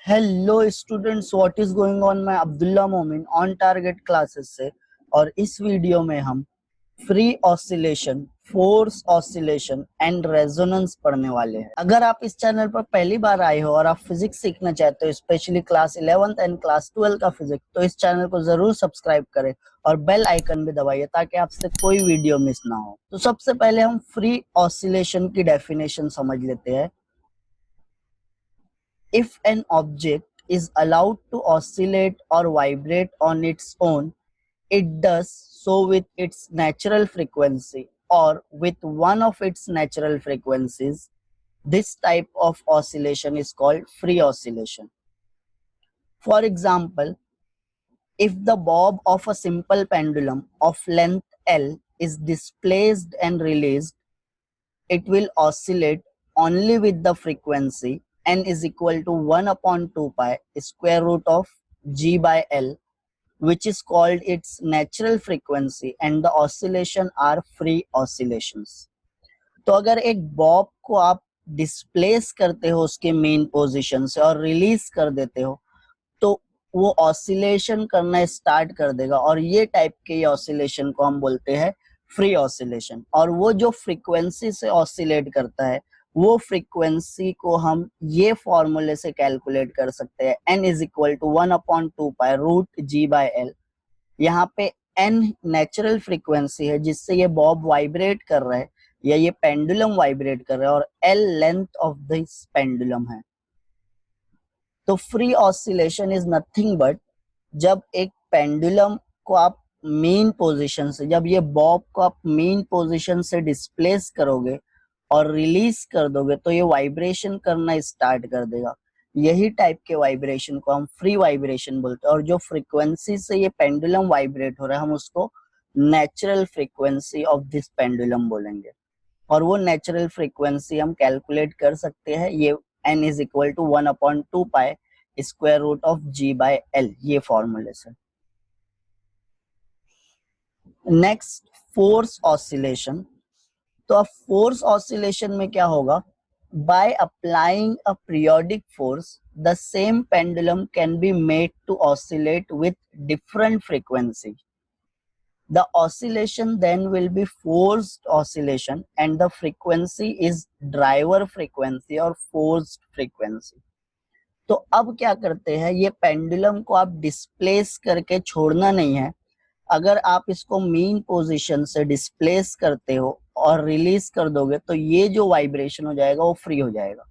Hello students, what is going on. मैं अब्दुल्ला मोमिन on target classes से, और इस वीडियो में हम free oscillation, force oscillation and resonance पढ़ने वाले हैं। अगर आप इस चैनल पर पहली बार आए हो और आप फिजिक्स सीखना चाहते हो, specially class 11th and class 12 का फिजिक्स, तो इस चैनल को जरूर सब्सक्राइब करें और बेल आइकन भी दबाइए ताकि आपसे कोई वीडियो मिस ना हो। तो सबसे पहले हम फ्री ऑसिलेशन की डेफिनेशन समझ लेते हैं। If an object is allowed to oscillate or vibrate on its own, it does so with its natural frequency or with one of its natural frequencies. This type of oscillation is called free oscillation. For example, if the bob of a simple pendulum of length L is displaced and released, it will oscillate only with the frequency n is equal to 1 upon 2 pi square root of g by L, which is called its natural frequency, and the oscillation are free oscillations. तो अगर एक Bob को आप displace करते हो उसके main position से और रिलीज कर देते हो, तो वो ऑसिलेशन करना स्टार्ट कर देगा, और ये टाइप के ऑसिलेशन को हम बोलते हैं फ्री ऑसिलेशन। और वो जो फ्रीक्वेंसी से ऑसिलेट करता है, वो फ्रीक्वेंसी को हम ये फॉर्मूले से कैलकुलेट कर सकते हैं, n is equal to 1 upon 2 pi root g by l. यहाँ पे n नेचुरल फ्रीक्वेंसी है जिससे ये बॉब वाइब्रेट कर रहा है या ये पेंडुलम वाइब्रेट कर रहा है, और l length of this pendulum है। तो free oscillation is nothing but जब एक पेंडुलम को आप मेन पोजीशन से, जब ये बॉब को आप मेन पोजीशन से डिस्प्लेस करोगे और रिलीज कर दोगे, तो ये वाइब्रेशन करना स्टार्ट कर देगा। यही टाइप के वाइब्रेशन को हम फ्री वाइब्रेशन बोलते हैं। और जो फ्रीक्वेंसी से ये पेंडुलम वाइब्रेट हो रहा है, हम उसको natural frequency of this pendulum बोलेंगे। और वो नेचुरल फ्रीक्वेंसी हम कैलकुलेट कर सकते हैं, ये n is equal to 1 upon 2 pi square root of g by l, ये फॉर्मूले से। Next, force oscillation. तो अब फोर्स ऑसिलेशन में क्या होगा? By applying a periodic force, the same pendulum can be made to oscillate with different frequency. The oscillation then will be forced oscillation, and the frequency is driver frequency or forced frequency. तो अब क्या करते हैं, ये pendulum को आप displace करके छोड़ना नहीं है। अगर आप इसको मेन पोजीशन से डिस्प्लेस करते हो और रिलीज कर दोगे, तो ये जो वाइब्रेशन हो जाएगा वो फ्री हो जाएगा।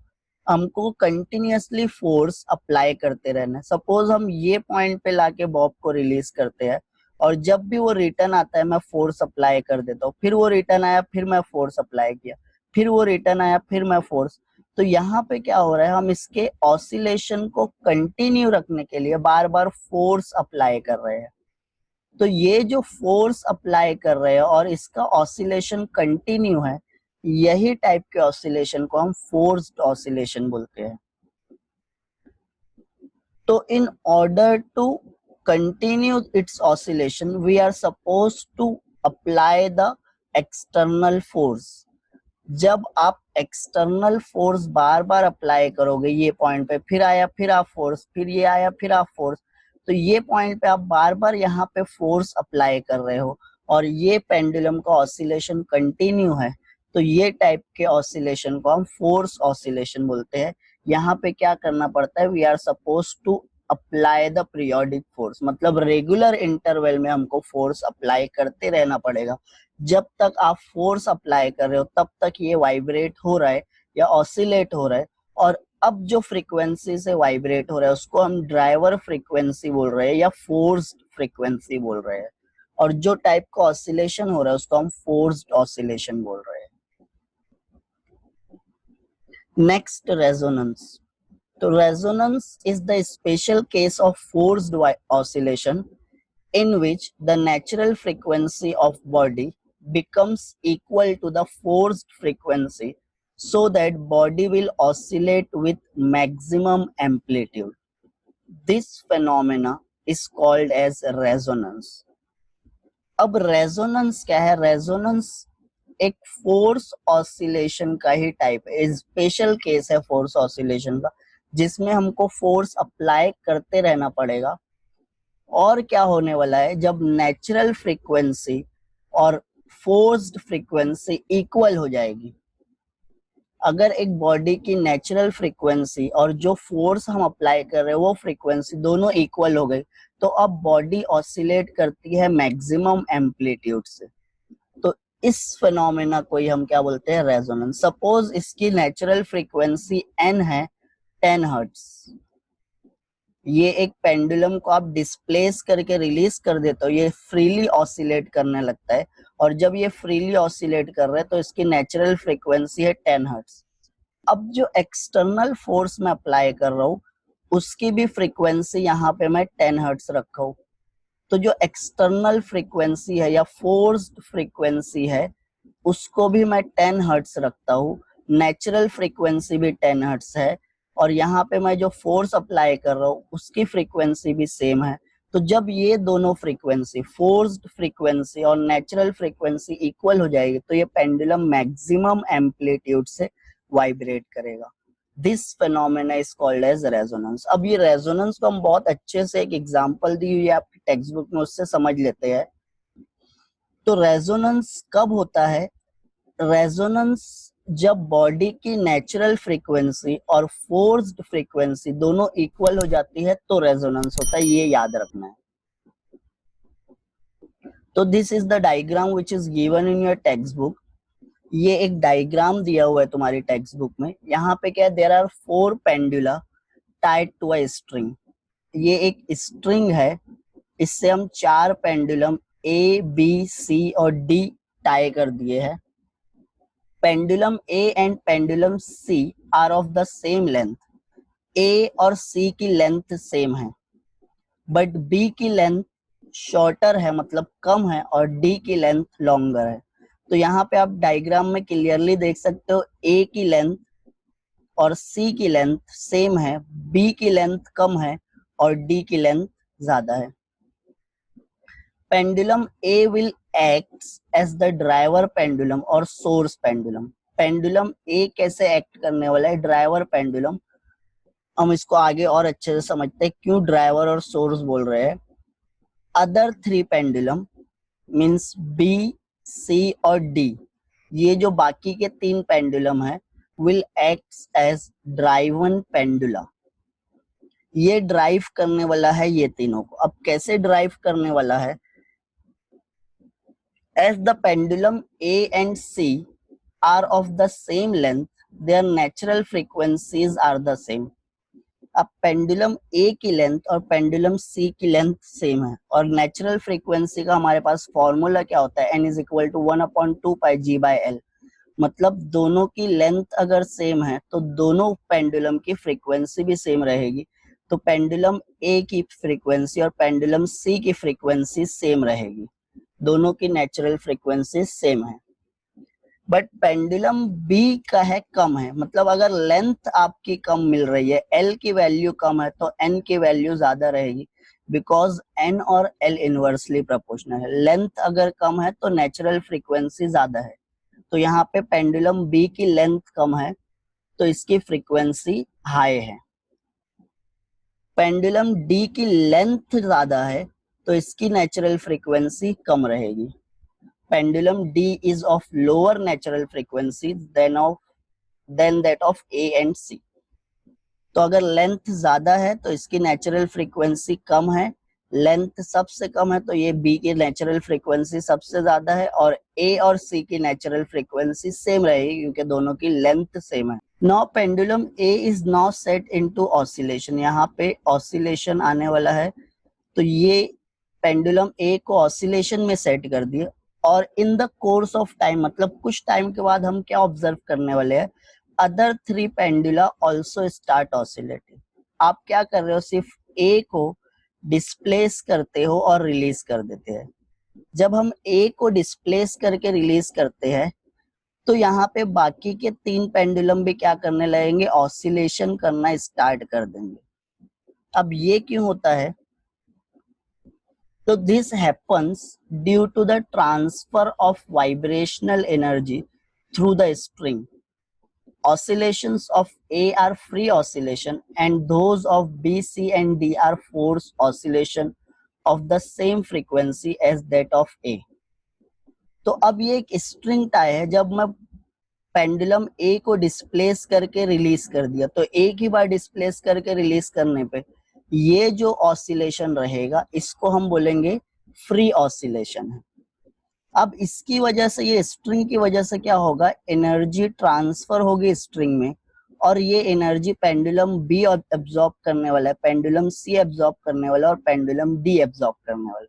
हमको कंटिन्यूअसली फोर्स अप्लाई करते रहना है। सपोज हम ये पॉइंट पे लाके बॉब को रिलीज करते हैं, और जब भी वो रिटर्न आता है मैं फोर्स अप्लाई कर देता हूँ, फिर वो रिटर्न आया, फिर मैं फोर्स अप्लाई किया, फिर वो रिटर्न आया, फिर मैं फोर्स। तो यहाँ पे क्या हो रहा है, हम इसके ऑसिलेशन को कंटिन्यू रखने के लिए बार बार फोर्स अप्लाई कर रहे हैं। तो ये जो फोर्स अप्लाई कर रहे हैं और इसका ऑसिलेशन कंटिन्यू है, यही टाइप के ऑसिलेशन को हम फोर्स्ड ऑसिलेशन बोलते हैं। तो in order to continue its oscillation, we are supposed to apply the external force. जब आप एक्सटर्नल फोर्स बार बार अप्लाई करोगे ये पॉइंट पे, फिर आया फिर आप फोर्स, फिर ये आया फिर आप फोर्स, तो ये पॉइंट पे आप बार बार यहाँ पे फोर्स अप्लाई कर रहे हो और ये पेंडुलम का ऑसिलेशन कंटिन्यू है, तो ये टाइप के ऑसिलेशन को हम फोर्स ऑसिलेशन बोलते हैं। यहाँ पे क्या करना पड़ता है, we are suppose to apply the periodic force, मतलब रेगुलर इंटरवल में हमको फोर्स अप्लाई करते रहना पड़ेगा। जब तक आप फोर्स अप्लाई कर रहे हो तब तक ये वाइब्रेट हो रहा है या ऑसिलेट हो रहा है। और अब जो फ्रीक्वेंसी से वाइब्रेट हो रहा है उसको हम ड्राइवर फ्रीक्वेंसी बोल रहे हैं या फोर्स्ड फ्रीक्वेंसी बोल रहे हैं, और जो टाइप का ऑसिलेशन हो रहा है उसको हम फोर्स्ड ऑसिलेशन बोल रहे हैं। Next, resonance. तो resonance is the special case of forced oscillation in which the natural frequency of body becomes equal to the forced frequency, so that body will oscillate with maximum amplitude. This phenomena is called as resonance. अब resonance क्या है? Resonance एक force oscillation का ही type है, special case है force oscillation का, जिसमें हमको फोर्स अप्लाई करते रहना पड़ेगा। और क्या होने वाला है, जब नेचुरल फ्रीक्वेंसी और फोर्स्ड फ्रीक्वेंसी इक्वल हो जाएगी, अगर एक बॉडी की नेचुरल फ्रीक्वेंसी और जो फोर्स हम अप्लाई कर रहे हैं वो फ्रीक्वेंसी दोनों इक्वल हो गई, तो अब बॉडी ऑसिलेट करती है मैक्सिमम एम्पलीट्यूड से। तो इस फिनोमेना को ही हम क्या बोलते हैं, रेजोनेंस। सपोज इसकी नेचुरल फ्रीक्वेंसी n है 10 हर्ट्ज, ये एक पेंडुलम को आप डिस्प्लेस करके रिलीज कर देते हो, ये फ्रीली ऑसिलेट करने लगता है, और जब ये फ्रीली ऑसिलेट कर रहा है तो इसकी नेचुरल फ्रीक्वेंसी है 10 हर्ट्ज। अब जो एक्सटर्नल फोर्स मैं अप्लाई कर रहा हूँ उसकी भी फ्रीक्वेंसी यहाँ पे मैं 10 हर्ट्ज रखा हूँ। तो जो एक्सटर्नल फ्रीक्वेंसी है या फोर्स्ड फ्रीक्वेंसी है उसको भी मैं 10 हर्ट्ज रखता हूँ, नेचुरल फ्रीक्वेंसी भी 10 हर्ट्ज है, और यहाँ पे मैं जो फोर्स अप्लाई कर रहा हूँ उसकी फ्रीक्वेंसी भी सेम है। तो जब ये दोनों फ्रीक्वेंसी, फोर्स्ड फ्रीक्वेंसी और नेचुरल फ्रीक्वेंसी इक्वल हो जाएगी तो ये पेंडुलम मैक्सिमम एम्पलीट्यूड से वाइब्रेट करेगा। This phenomena is called as resonance. अब ये रेजोनेंस को हम बहुत अच्छे से एक एग्जांपल दी हुई है आपकी टेक्स्ट बुक में, उससे समझ लेते हैं। तो रेजोनेंस कब होता है, रेजोनेंस जब बॉडी की नेचुरल फ्रीक्वेंसी और फोर्स्ड फ्रीक्वेंसी दोनों इक्वल हो जाती है तो रेजोनेंस होता है, ये याद रखना है। तो this is the diagram which is given in your text book. ये एक डायग्राम दिया हुआ है तुम्हारी टेक्स्ट बुक में। यहाँ पे क्या है, there are 4 pendula tied to a string. ये एक स्ट्रिंग है, इससे हम 4 पेंडुलम ए बी सी और डी टाई कर दिए हैं। Pendulum A and pendulum C are of the same length. A और सी की लेंथ सेम है, बट बी की लेंथ शॉर्टर है, मतलब कम है, और डी की लेंथ लॉन्गर है। तो यहाँ पे आप डायग्राम में क्लियरली देख सकते हो, ए की लेंथ और सी की लेंथ सेम है, बी की लेंथ कम है और डी की लेंथ ज्यादा है। Pendulum A will acts as the driver pendulum और सोर्स पेंडुलम। पेंडुलम ए कैसे एक्ट करने वाला है, ड्राइवर पेंडुलम। हम इसको आगे और अच्छे से समझते हैं क्यों ड्राइवर और सोर्स बोल रहे हैं। Other 3 pendulum means B C और डी, ये जो बाकी के 3 पेंडुलम है will act as driven pendula. ये ड्राइव करने वाला है ये तीनों को। अब कैसे ड्राइव करने वाला है, as the pendulum A and C are of the same length, their natural frequencies are the same. अब पेंडुलम ए की लेंथ और पेंडुलम सी की लेंथ सेम है, और नेचुरल फ्रीक्वेंसी का हमारे पास फॉर्मूला क्या होता है, n is equal to 1/2 pi g by l. मतलब दोनों की लेंथ अगर सेम है तो दोनों पेंडुलम की फ्रीक्वेंसी भी सेम रहेगी। तो पेंडुलम ए की फ्रीक्वेंसी और पेंडुलम सी की फ्रीक्वेंसी सेम रहेगी, दोनों की नेचुरल फ्रीक्वेंसी सेम है। बट पेंडुलम बी का है कम है, मतलब अगर लेंथ आपकी कम मिल रही है, एल की वैल्यू कम है तो एन की वैल्यू ज्यादा रहेगी, बिकॉज एन और एल इनवर्सली प्रोपोर्शनल है। लेंथ अगर कम है तो नेचुरल फ्रीक्वेंसी ज्यादा है। तो यहाँ पे पेंडुलम बी की लेंथ कम है तो इसकी फ्रीक्वेंसी हाई है। पेंडुलम डी की लेंथ ज्यादा है तो इसकी नेचुरल फ्रीक्वेंसी कम रहेगी। Pendulum D is of lower natural frequency than that of A and C. तो अगर लेंथ ज्यादा है तो इसकी नेचुरल फ्रीक्वेंसी कम है, लेंथ सबसे कम है तो ये बी की नेचुरल फ्रीक्वेंसी सबसे ज्यादा है, और ए और सी की नेचुरल फ्रीक्वेंसी सेम रहेगी क्योंकि दोनों की लेंथ सेम है। Now pendulum A is now set into oscillation. यहाँ पे ऑसिलेशन आने वाला है, तो ये पेंडुलम ए को ऑसिलेशन में सेट कर दिया, और in the course of time, मतलब कुछ टाइम के बाद हम क्या ऑब्जर्व करने वाले हैं, other 3 pendula also start oscillating. आप क्या कर रहे हो, सिर्फ ए को डिस्प्लेस करते हो और रिलीज कर देते हैं। जब हम ए को डिस्प्लेस करके रिलीज करते हैं तो यहाँ पे बाकी के 3 पेंडुलम भी क्या करने लगेंगे, ऑसिलेशन करना स्टार्ट कर देंगे। अब ये क्यों होता है, तो this happens due to the transfer of vibrational energy through the string, oscillations of A are free oscillation and those of B, C and D are forced oscillation of the same frequency as that of A. तो अब ये एक string tie है, जब मैं pendulum ए को displace करके release कर दिया तो एक ही बार डिस्प्लेस करके रिलीज करने पे ये जो ऑसिलेशन रहेगा इसको हम बोलेंगे फ्री ऑसिलेशन है। अब इसकी वजह से, ये स्ट्रिंग की वजह से क्या होगा, एनर्जी ट्रांसफर होगी स्ट्रिंग में और ये एनर्जी पेंडुलम बी एब्जॉर्ब करने वाला है, पेंडुलम सी एब्जॉर्ब करने वाला है और पेंडुलम डी एब्जॉर्ब करने वाला है,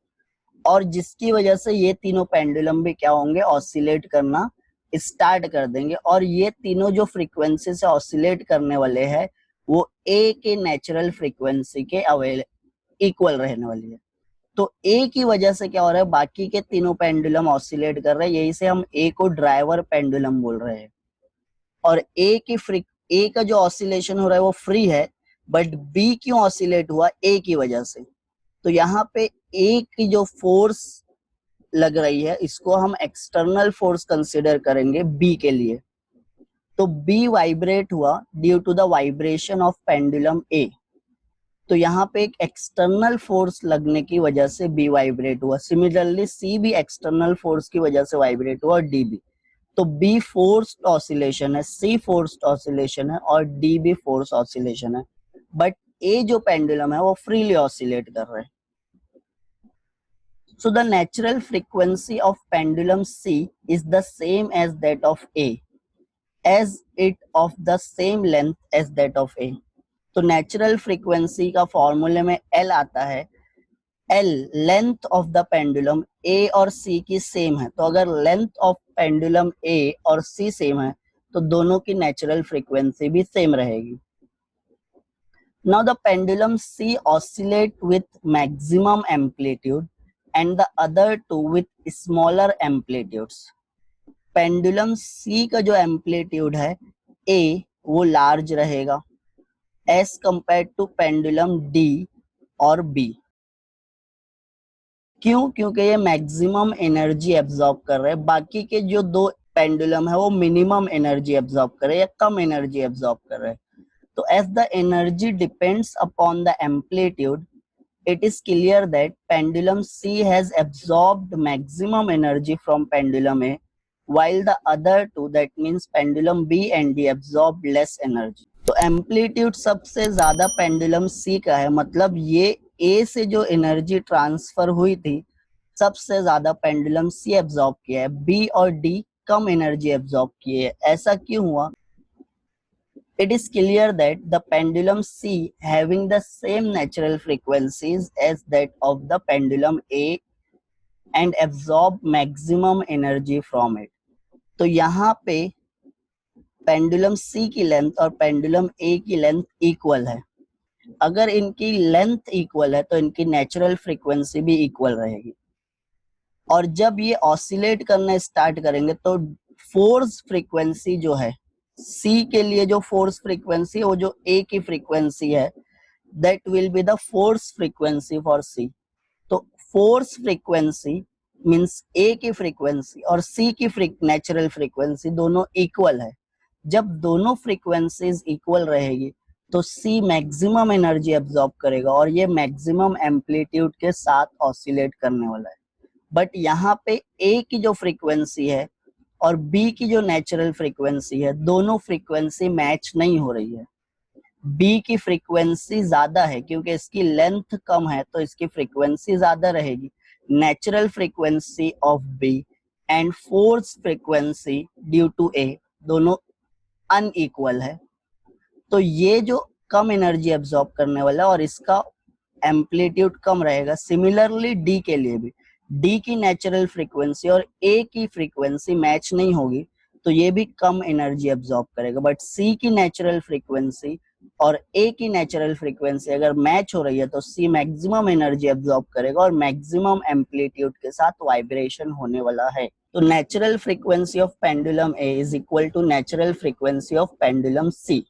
और जिसकी वजह से ये तीनों पेंडुलम भी क्या होंगे, ऑसिलेट करना स्टार्ट कर देंगे और ये तीनों जो फ्रीक्वेंसी से ऑसिलेट करने वाले हैं वो ए के नेचुरल फ्रीक्वेंसी के इक्वल रहने वाली है। तो ए की वजह से क्या हो रहा है, बाकी के तीनों पेंडुलम ऑसिलेट कर रहे हैं, यही से हम ए को ड्राइवर पेंडुलम बोल रहे हैं। और ए का जो ऑसिलेशन हो रहा है वो फ्री है, बट बी क्यों ऑसिलेट हुआ, ए की वजह से। तो यहाँ पे ए की जो फोर्स लग रही है इसको हम एक्सटर्नल फोर्स कंसिडर करेंगे बी के लिए। तो बी वाइब्रेट हुआ due to the vibration of pendulum A. तो यहाँ पे एक एक्सटर्नल फोर्स लगने की वजह से बी वाइब्रेट हुआ। सिमिलरली सी भी एक्सटर्नल फोर्स की वजह से वाइब्रेट हुआ और डी भी। तो बी फोर्स्ड ऑसिलेशन है, सी फोर्स्ड ऑसिलेशन है और डी भी फोर्स ऑसिलेशन है, बट ए जो पेंडुलम है वो फ्रीली ऑसिलेट कर रहे हैं। So the natural frequency of pendulum C is the same as that of A, as it of the same length as that of A. तो natural frequency का फॉर्मूले में L आता है, L length of the pendulum A और C की same है। तो अगर लेंथ ऑफ पेंडुलम A और C सेम है तो दोनों की नेचुरल फ्रीक्वेंसी भी सेम रहेगी। Now the pendulum C oscillate with maximum amplitude and the other two with smaller amplitudes. Pendulum C का जो एम्पलीट्यूड है A वो लार्ज रहेगा as compared to pendulum D और B। क्यों? क्योंकि ये मैक्सिमम एनर्जी एब्जॉर्ब कर रहे हैं, बाकी के जो दो पेंडुलम है वो मिनिमम एनर्जी एब्जॉर्ब कर रहे हैं या कम एनर्जी एब्जॉर्ब कर रहे हैं। तो as the energy depends upon the amplitude, it is clear that pendulum C has absorbed maximum energy from pendulum A, while the other two, that means pendulum B and D, absorb less energy. तो amplitude सबसे ज्यादा pendulum C का है, मतलब ये A से जो energy transfer हुई थी सबसे ज्यादा पेंडुलम C एब्जॉर्ब किया है, B और D कम एनर्जी एब्जॉर्ब किए है। ऐसा क्यों हुआ? It is clear that the pendulum C having the same natural frequencies as that of the pendulum A and absorb maximum energy from it. तो यहाँ पे पेंडुलम C की लेंथ और पेंडुलम A की लेंथ इक्वल है। अगर इनकी length equal है तो इनकी नेचुरल फ्रीक्वेंसी भी इक्वल रहेगी, और जब ये ऑसिलेट करना स्टार्ट करेंगे तो फोर्स फ्रीक्वेंसी जो है C के लिए, जो फोर्स फ्रीक्वेंसी है वो जो A की फ्रीक्वेंसी है, that will be the force frequency for C। तो फोर्स फ्रीक्वेंसी मींस A की फ्रीक्वेंसी और C की नेचुरल फ्रीक्वेंसी दोनों इक्वल है। जब दोनों फ्रीक्वेंसीज इक्वल रहेगी तो C मैक्सिमम एनर्जी एब्जॉर्ब करेगा और ये मैक्सिमम एम्पलीट्यूड के साथ ऑसिलेट करने वाला है। बट यहाँ पे A की जो फ्रीक्वेंसी है और B की जो नेचुरल फ्रीक्वेंसी है, दोनों फ्रीक्वेंसी मैच नहीं हो रही है। B की फ्रीक्वेंसी ज्यादा है क्योंकि इसकी लेंथ कम है तो इसकी फ्रीक्वेंसी ज्यादा रहेगी। Natural frequency of B and force frequency due to A दोनों अनइक्वल है, तो ये जो कम एनर्जी एब्जॉर्ब करने वाला है और इसका एम्पलीट्यूड कम रहेगा। सिमिलरली D के लिए भी D की नेचुरल फ्रीक्वेंसी और A की फ्रीक्वेंसी मैच नहीं होगी तो ये भी कम एनर्जी एब्जॉर्ब करेगा। बट C की नेचुरल फ्रीक्वेंसी और A की नेचुरल फ्रीक्वेंसी अगर मैच हो रही है तो C मैक्सिमम एनर्जी एब्जॉर्ब करेगा और मैक्सिमम एम्पलीट्यूड के साथ वाइब्रेशन होने वाला है। तो natural frequency of pendulum A is equal to natural frequency of pendulum C।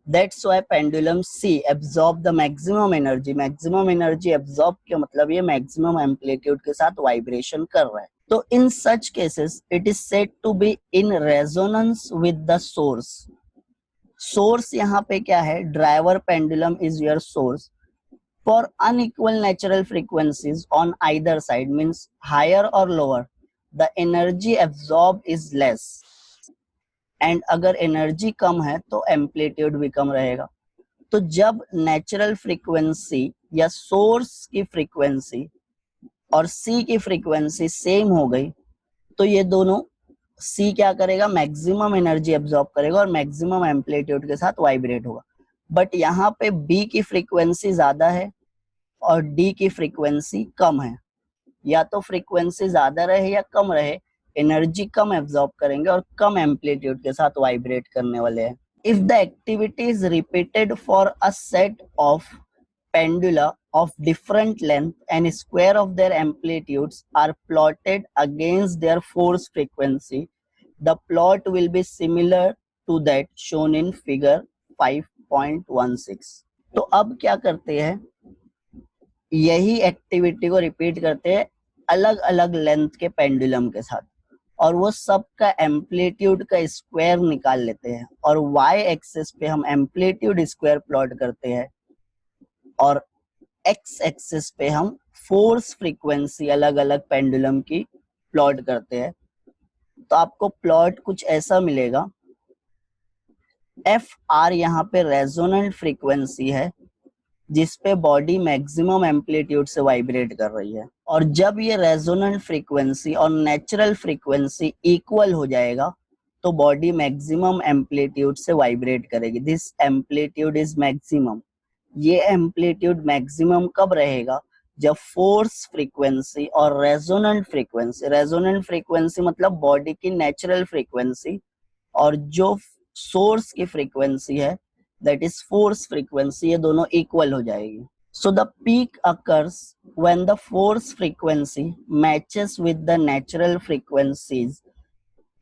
That's why pendulum C absorb the maximum energy. Maximum energy absorb का मतलब ये maximum amplitude के साथ vibration कर रहा है। तो in such cases, it is said to be in resonance with the source. Source यहाँ पे क्या है, driver pendulum is your source. For unequal natural frequencies on either side means higher और lower, the energy absorb is less. And अगर energy कम है तो amplitude भी कम रहेगा. तो जब नेचुरल फ्रीक्वेंसी या सोर्स की फ्रीक्वेंसी और सी की फ्रीक्वेंसी सेम हो गई तो ये दोनों, सी क्या करेगा, मैक्सिमम एनर्जी एब्जॉर्ब करेगा और मैक्सिमम एम्पलीट्यूड के साथ वाइब्रेट होगा. बट यहाँ पे बी की फ्रीक्वेंसी ज्यादा है और डी की फ्रीक्वेंसी कम है. या तो फ्रीक्वेंसी ज्यादा रहे या कम रहे, एनर्जी कम एब्जॉर्ब करेंगे और कम एम्पलीट्यूड के साथ वाइब्रेट करने वाले हैं. If the activity is repeated for a set of pendula of different length and square of their amplitudes are plotted against their force frequency, the plot will be similar to that shown in figure 5.16. तो अब क्या करते हैं, यही activity को repeat करते हैं अलग अलग लेंथ के पेंडुलम के साथ और वो सबका एम्पलीट्यूड का स्क्वायर निकाल लेते हैं और वाई एक्सिस पे हम एम्पलीट्यूड स्क्वायर प्लॉट करते हैं और एक्स एक्सिस पे हम फोर्स फ्रीक्वेंसी अलग अलग पेंडुलम की प्लॉट करते हैं. तो आपको प्लॉट कुछ ऐसा मिलेगा. एफ आर यहाँ पे रेजोनेंट फ्रीक्वेंसी है जिसपे बॉडी मैक्सिमम एम्पलीट्यूड से वाइब्रेट कर रही है और जब ये रेजोनेंट फ्रीक्वेंसी और नेचुरल फ्रीक्वेंसी इक्वल हो जाएगा तो बॉडी मैक्सिमम एम्पलीट्यूड से वाइब्रेट करेगी. This amplitude is maximum. ये एम्पलीट्यूड मैक्सिमम कब रहेगा, जब फोर्स फ्रीक्वेंसी और रेजोनेंट फ्रीक्वेंसी मतलब बॉडी की नेचुरल फ्रीक्वेंसी और जो सोर्स की फ्रीक्वेंसी है दैट इज फोर्स फ्रीक्वेंसी, ये दोनों इक्वल हो जाएगी. So the peak occurs when the force frequency matches with the natural frequencies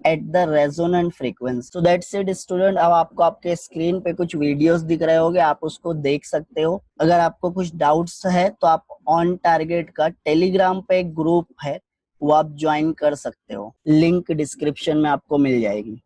at the resonant frequency. So that's it student. अब आपको आपके स्क्रीन पे कुछ वीडियोस दिख रहे होंगे, आप उसको देख सकते हो. अगर आपको कुछ डाउट्स है तो आप ऑन टारगेट का टेलीग्राम पे एक ग्रुप है वो आप ज्वाइन कर सकते हो, लिंक डिस्क्रिप्शन में आपको मिल जाएगी.